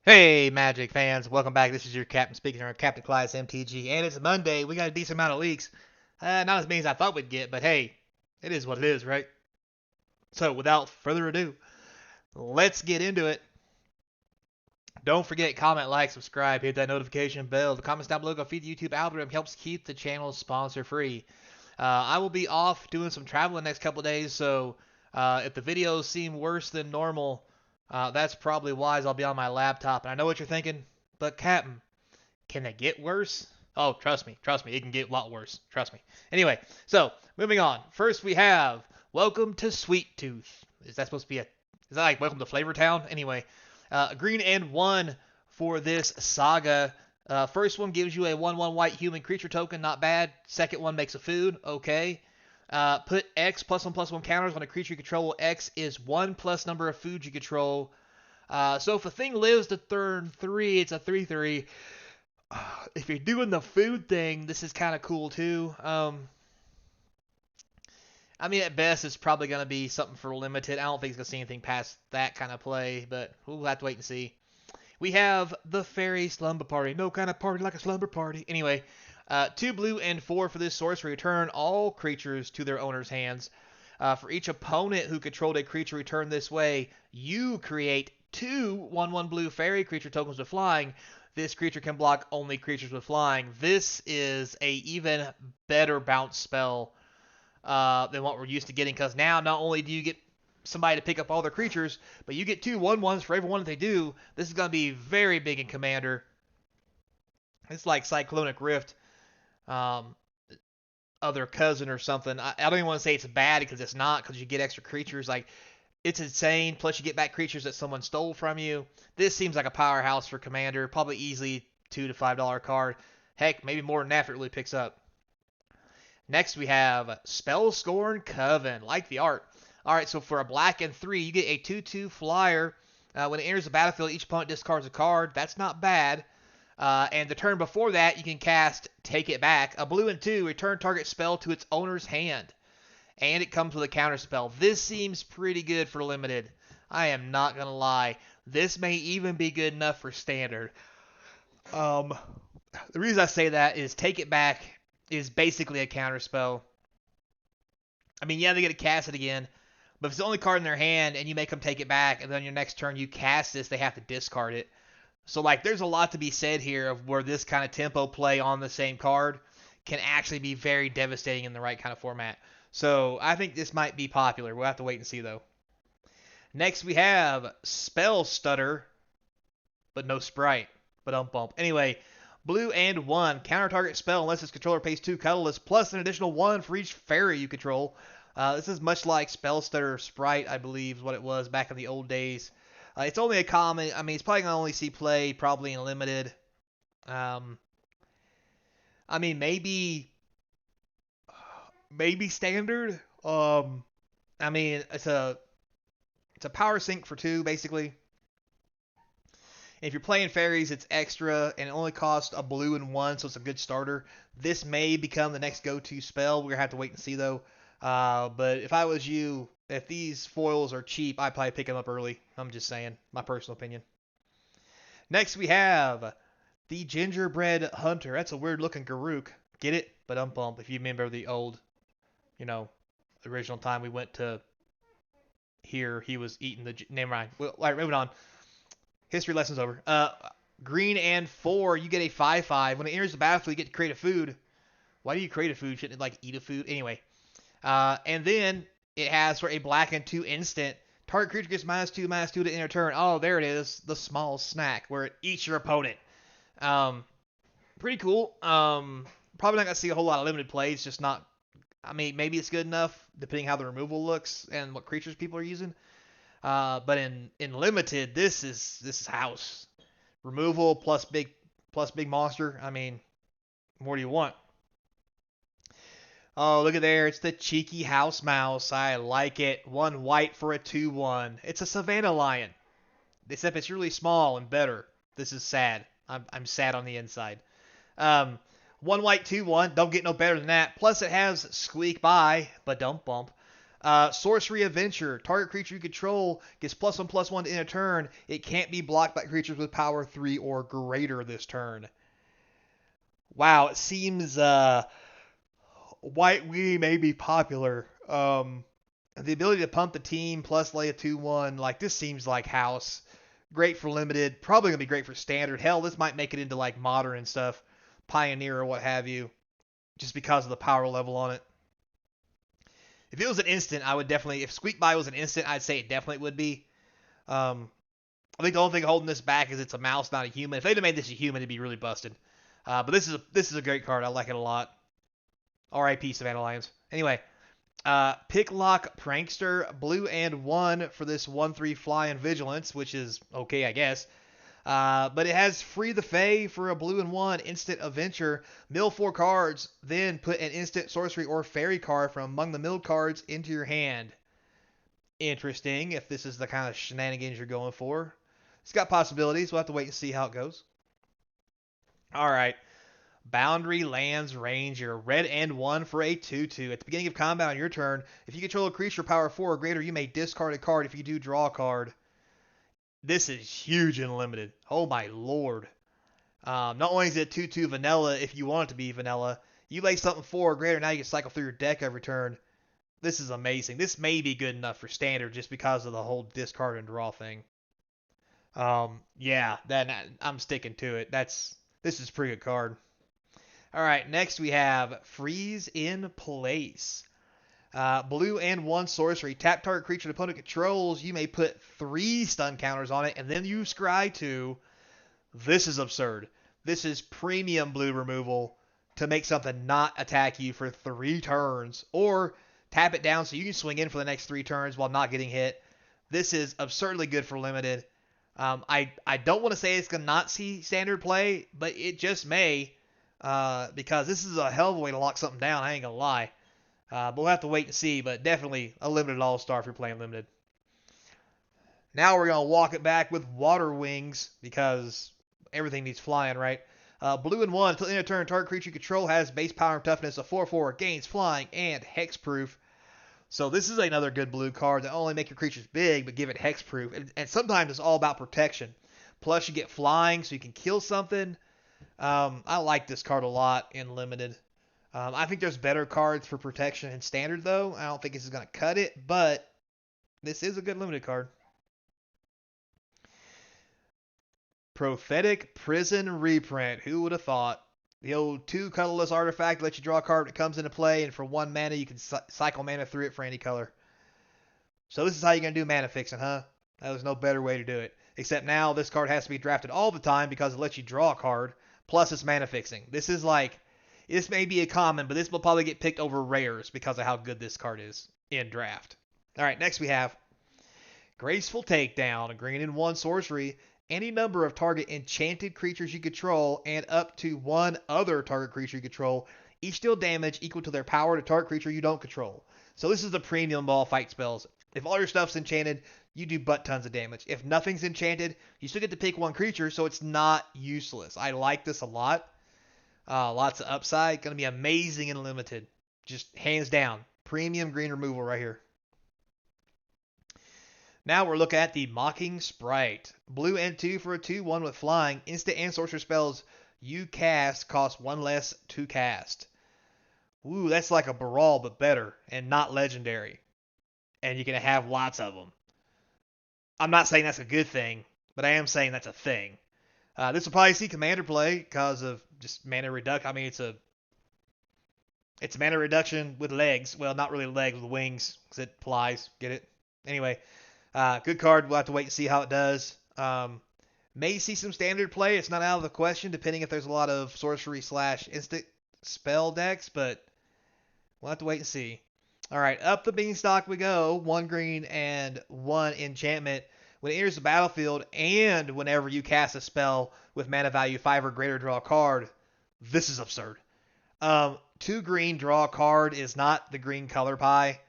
Hey, Magic fans, welcome back. This is your captain speaking here on Capnclydes MTG, and it's Monday. We got a decent amount of leaks. Not as many as I thought we'd get, but hey, it is what it is, right? So, without further ado, let's get into it. Don't forget, comment, like, subscribe, hit that notification bell. The comments down below go feed the YouTube algorithm, helps keep the channel sponsor free. I will be off doing some traveling next couple days, so if the videos seem worse than normal, that's probably why. I'll be on my laptop. And I know what you're thinking, but Captain, can it get worse? Oh, trust me, it can get a lot worse. Trust me. Anyway, so moving on. First we have Welcome to Sweet Tooth. Is that supposed to be is that like Welcome to Flavor Town? Anyway, green and one for this saga. First one gives you a 1/1 white human creature token, not bad. Second one makes a food, okay. Put X +1/+1 counters on a creature you control. X is 1 plus number of foods you control. So if a thing lives to turn 3, it's a 3/3. If you're doing the food thing, this is kind of cool too. I mean, at best, it's probably going to be something for limited. I don't think it's going to see anything past that kind of play, but we'll have to wait and see. We have the Faerie Slumber Party. No kind of party like a slumber party. Anyway, 2 blue and 4 for this sorcery. Return all creatures to their owner's hands. For each opponent who controlled a creature returned this way, you create 2 1/1 blue fairy creature tokens with flying. This creature can block only creatures with flying. This is a even better bounce spell than what we're used to getting, because now not only do you get somebody to pick up all their creatures, but you get 2 1/1s for every one that they do. This is going to be very big in Commander. It's like Cyclonic Rift, other cousin or something. I don't even want to say it's bad, because it's not, because you get extra creatures. Like, it's insane. Plus, you get back creatures that someone stole from you. This seems like a powerhouse for Commander. Probably easily $2 to $5 card. Heck, maybe more than that if it really picks up. Next, we have Spellscorn Coven. Like the art. Alright, so for a black and 3, you get a 2/2 flyer. When it enters the battlefield, each opponent discards a card. That's not bad. And the turn before that, you can cast Take It Back. A blue and 2, return target spell to its owner's hand. And it comes with a counter spell. This seems pretty good for limited. I am not going to lie. This may even be good enough for standard. The reason I say that is Take It Back is basically a counter spell. I mean, yeah, they get to cast it again, but if it's the only card in their hand and you make them take it back, and then your next turn you cast this, they have to discard it. So, like, there's a lot to be said here of where this kind of tempo play on the same card can actually be very devastating in the right kind of format. So, I think this might be popular. We'll have to wait and see, though. Next, we have Spell Stutter, but no Sprite. But bump. Anyway, blue and 1. Counter target spell unless its controller pays 2 colorless, plus an additional 1 for each fairy you control. This is much like Spell Stutter Sprite, I believe, is what it was back in the old days. It's only a common. I mean, it's probably going to only see play probably in limited. I mean, maybe standard. I mean, it's a power sink for 2, basically. If you're playing fairies, it's extra, and it only costs a blue and 1, so it's a good starter. This may become the next go-to spell. We're going to have to wait and see, though. But if I was you, if these foils are cheap, I'd probably pick them up early. I'm just saying, my personal opinion. Next, we have the Gingerbread Hunter. That's a weird-looking Garruk. Get it? But bump. If you remember the old, original time we went to here, he was eating the... Name right. Well, all right, moving on. History lesson's over. Green and 4, you get a 5/5. When it enters the battlefield, you get to create a food. Why do you create a food? Shouldn't it, like, eat a food? Anyway. And then it has for a black and 2 instant. Target creature gets -2/-2 to enter turn. Oh, there it is. The small snack, where it eats your opponent. Pretty cool. Probably not going to see a whole lot of limited plays. Just not... I mean, maybe it's good enough, depending how the removal looks and what creatures people are using. But in limited, this is house. Removal plus big monster. I mean, what do you want? Oh, look at there. It's the cheeky house mouse. I like it. 1 white for a 2/1. It's a Savannah lion. Except it's really small and better. This is sad. I'm sad on the inside. 1 white 2/1. Don't get no better than that. Plus it has squeak by, but don't bump. Sorcery Adventure. Target creature you control gets +1/+1 in a turn. It can't be blocked by creatures with power 3 or greater this turn. Wow, it seems White Weenie may be popular. The ability to pump the team plus lay a 2/1, like this seems like house. Great for limited, probably gonna be great for standard. Hell, this might make it into like modern and stuff, pioneer or what have you, just because of the power level on it. If it was an instant, I would definitely. If Squeak By was an instant, I'd say it definitely would be. I think the only thing holding this back is it's a mouse, not a human. If they'd have made this a human, it'd be really busted. But this is a great card. I like it a lot. R.I.P. Savannah Lions. Anyway, Picklock Prankster, blue and 1 for this 1/3 fly and vigilance, which is okay, I guess. But it has Free the Fae for a blue and 1 instant adventure. Mill 4 cards, then put an instant sorcery or fairy card from among the milled cards into your hand. Interesting, if this is the kind of shenanigans you're going for. It's got possibilities. We'll have to wait and see how it goes. All right. Boundary Lands Ranger, red and 1 for a 2/2. At the beginning of combat on your turn, if you control a creature power 4 or greater, you may discard a card. If you do, draw a card. This is huge and limited. Oh my lord. Not only is it 2/2 vanilla if you want it to be vanilla, you lay something 4 or greater, now you can cycle through your deck every turn. This is amazing. This may be good enough for standard just because of the whole discard and draw thing. Yeah, I'm sticking to it. This is a pretty good card. All right, next we have Freeze in Place. Blue and 1 sorcery. Tap target creature the opponent controls. You may put 3 stun counters on it, and then you scry 2. This is absurd. This is premium blue removal to make something not attack you for 3 turns, or tap it down so you can swing in for the next 3 turns while not getting hit. This is absurdly good for limited. I don't want to say it's going to not see standard play, but it just may. Because this is a hell of a way to lock something down, I ain't gonna lie. But we'll have to wait and see, but definitely a limited all-star if you're playing limited. Now we're gonna walk it back with Water Wings, because everything needs flying, right? Blue and 1, until end of turn, target creature you control has base power and toughness of 4/4, gains flying and hexproof. So this is another good blue card that only make your creatures big, but give it hexproof. And sometimes it's all about protection. Plus you get flying, so you can kill something. I like this card a lot in limited. I think there's better cards for protection in standard, though. I don't think this is going to cut it, but this is a good limited card. Prophetic Prism reprint. Who would have thought? The old 2 colorless artifact lets you draw a card when it comes into play, and for 1 mana you can cycle mana through it for any color. So this is how you're going to do mana fixing, huh? There's no better way to do it. Except now this card has to be drafted all the time because it lets you draw a card. Plus it's mana fixing. This may be a common, but this will probably get picked over rares because of how good this card is in draft. All right, next we have Graceful Takedown, a green and 1 sorcery. Any number of target enchanted creatures you control and up to 1 other target creature you control each deal damage equal to their power to target creature you don't control. So this is the premium ball fight spells. If all your stuff's enchanted, you do butt tons of damage. If nothing's enchanted, you still get to pick 1 creature, so it's not useless. I like this a lot. Lots of upside. Going to be amazing and limited. Just hands down. Premium green removal right here. Now we're looking at the Mocking Sprite. Blue and 2 for a 2/1 with flying. Instant and sorcerer spells you cast cost 1 less to cast. Ooh, that's like a Baral, but better. And not legendary. And you can have lots of them. I'm not saying that's a good thing, but I am saying that's a thing. This will probably see Commander play because of just mana reduction. I mean, it's mana reduction with legs. Well, not really legs, with wings, because it flies. Get it? Anyway, good card. We'll have to wait and see how it does. May see some standard play. It's not out of the question, depending if there's a lot of sorcery / instant spell decks, but we'll have to wait and see. All right, up the Beanstalk we go. 1 green and 1 enchantment. When it enters the battlefield and whenever you cast a spell with mana value 5 or greater, draw a card. This is absurd. 2 green, draw a card is not the green color pie.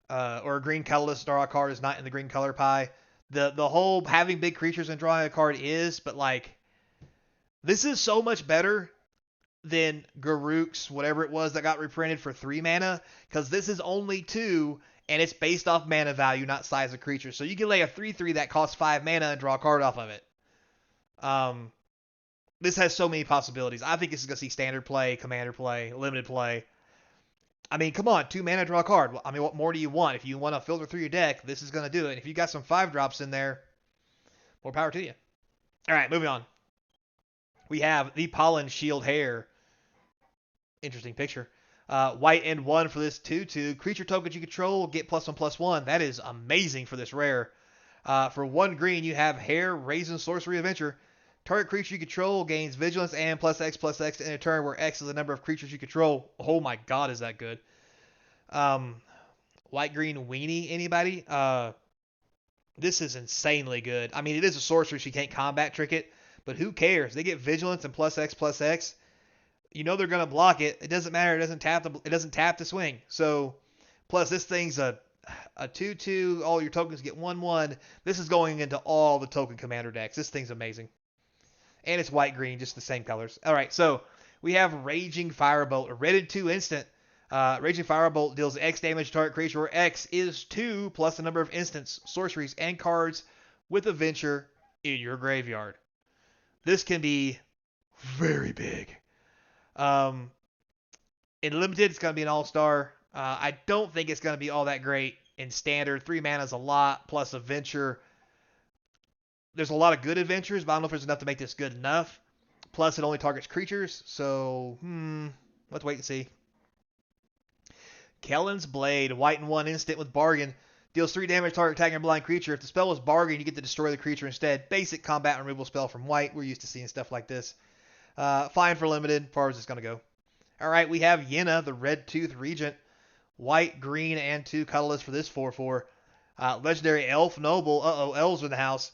Or a green colorless, draw a card is not in the green color pie. The whole having big creatures and drawing a card is, but like, this is so much better than Garruk's, whatever it was that got reprinted for 3 mana, because this is only 2, and it's based off mana value, not size of creature. So you can lay a 3/3 that costs 5 mana and draw a card off of it. This has so many possibilities. I think this is going to see standard play, commander play, limited play. I mean, come on, 2 mana, draw a card. I mean, what more do you want? If you want to filter through your deck, this is going to do it. And if you got some 5-drops in there, more power to you. All right, moving on. We have the Pollen Shield Hair. Interesting picture. White and 1 for this 2/2. Creature tokens you control get +1/+1. That is amazing for this rare. For 1 green, you have Hair, Raisin, Sorcery, Adventure. Target creature you control gains Vigilance and +X/+X in a turn where X is the number of creatures you control. Oh my god, is that good. White Green Weenie, anybody? This is insanely good. I mean, it is a sorcery, so you can't combat trick it, but who cares? They get Vigilance and +X/+X. You know they're going to block it. It doesn't matter. It doesn't tap to swing. So, plus this thing's a 2/2. All your tokens get 1/1. This is going into all the token commander decks. This thing's amazing. And it's white-green, just the same colors. All right, so we have Raging Firebolt, a red and 2 instant. Raging Firebolt deals X damage to target creature where X is 2 plus the number of instants, sorceries, and cards with Adventure in your graveyard. This can be very big. In Limited, it's going to be an all-star. I don't think it's going to be all that great in Standard. 3 mana is a lot, plus Adventure. There's a lot of good adventures, but I don't know if there's enough to make this good enough. Plus, it only targets creatures, so, let's wait and see. Kellen's Blade, white and 1 instant with Bargain. Deals 3 damage to target attacking or blind creature. If the spell was Bargain, you get to destroy the creature instead. Basic combat removal spell from white. We're used to seeing stuff like this. Fine for limited, as far as it's going to go. All right, we have Yenna, the Red Tooth Regent. White, green, and 2 colorless for this 4/4. Legendary Elf Noble. Elves in the house.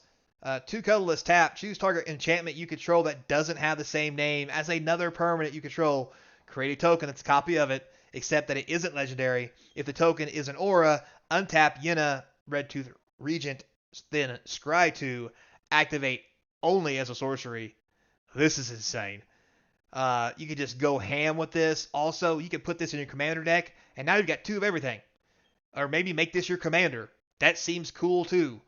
2 colorless tap. Choose target enchantment you control that doesn't have the same name as another permanent you control. Create a token that's a copy of it, except that it isn't legendary. If the token is an aura, untap Yenna, Red Tooth Regent, then scry to activate only as a sorcery. This is insane. You could just go ham with this. Also, you could put this in your commander deck, and now you've got 2 of everything. Or maybe make this your commander. That seems cool too.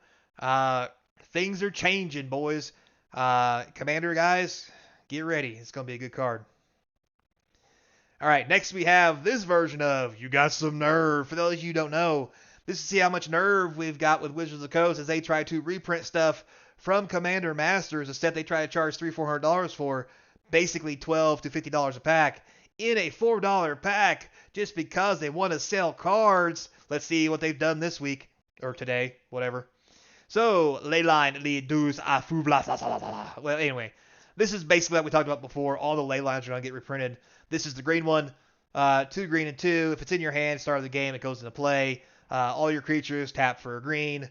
Things are changing, boys. Commander guys, get ready. It's going to be a good card. All right, next we have this version of You Got Some Nerve. For those of you who don't know, this is to see how much nerve we've got with Wizards of the Coast as they try to reprint stuff from Commander Masters, a set they try to charge $300-400 for, basically $12 to $50 a pack, in a $4 pack, just because they want to sell cards. Let's see what they've done this week, or today, whatever. So, Leyline, les douze à fou, blah, blah, blah, blah. Well, anyway, this is basically what we talked about before. All the Leylines are going to get reprinted. This is the green one. 2 green and 2. If it's in your hand, start of the game, it goes into play. All your creatures tap for a green.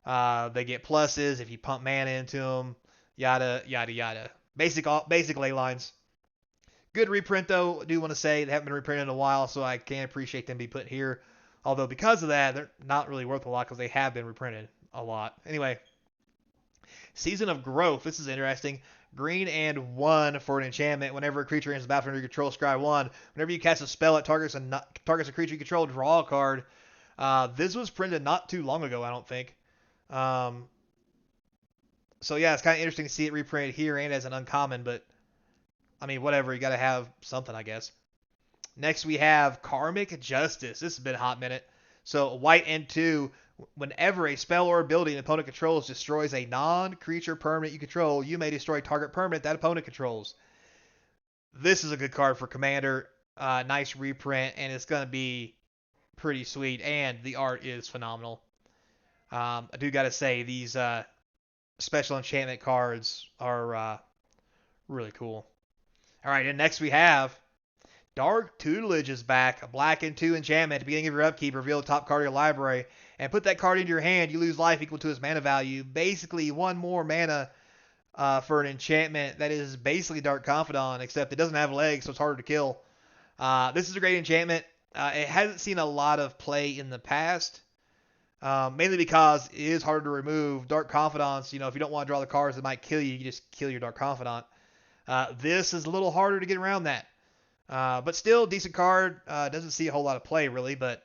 They get pluses if you pump mana into them. Yada, yada, yada. Basic Leylines. Good reprint, though. I do want to say they haven't been reprinted in a while, so I can appreciate them being put here. Although, because of that, they're not really worth a lot because they have been reprinted a lot. Anyway, Season of Growth. This is interesting. Green and 1 for an enchantment. Whenever a creature enters the battlefield under your control, scry 1. Whenever you cast a spell that targets a creature you control, draw a card. This was printed not too long ago, I don't think. So yeah, it's kind of interesting to see it reprinted here and as an uncommon, but I mean, whatever. You got to have something, I guess. Next, we have Karmic Justice. This has been a hot minute. So white and 2. Whenever a spell or ability an opponent controls destroys a non-creature permanent you control, you may destroy target permanent that opponent controls. This is a good card for Commander. Nice reprint, and it's going to be pretty sweet, and the art is phenomenal. I do got to say, these special enchantment cards are really cool. All right, and next we have Dark Tutelage is back. A black and 2 enchantment. At the beginning of your upkeep, reveal the top card of your library and put that card into your hand. You lose life equal to its mana value. Basically, 1 more mana for an enchantment that is basically Dark Confidant, except it doesn't have legs, so it's harder to kill. This is a great enchantment. It hasn't seen a lot of play in the past, mainly because it is harder to remove. Dark Confidants, if you don't want to draw the cards that might kill you, you just kill your Dark Confidant. This is a little harder to get around that. But still, decent card. Doesn't see a whole lot of play, really, but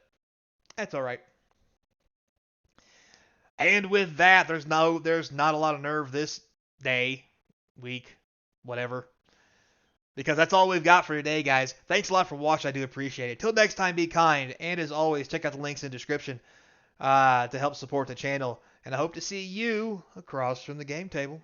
that's all right. And with that, there's not a lot of nerve this day, week, whatever. Because that's all we've got for today, guys. Thanks a lot for watching. I do appreciate it. Till next time, be kind. And as always, check out the links in the description to help support the channel. And I hope to see you across from the game table.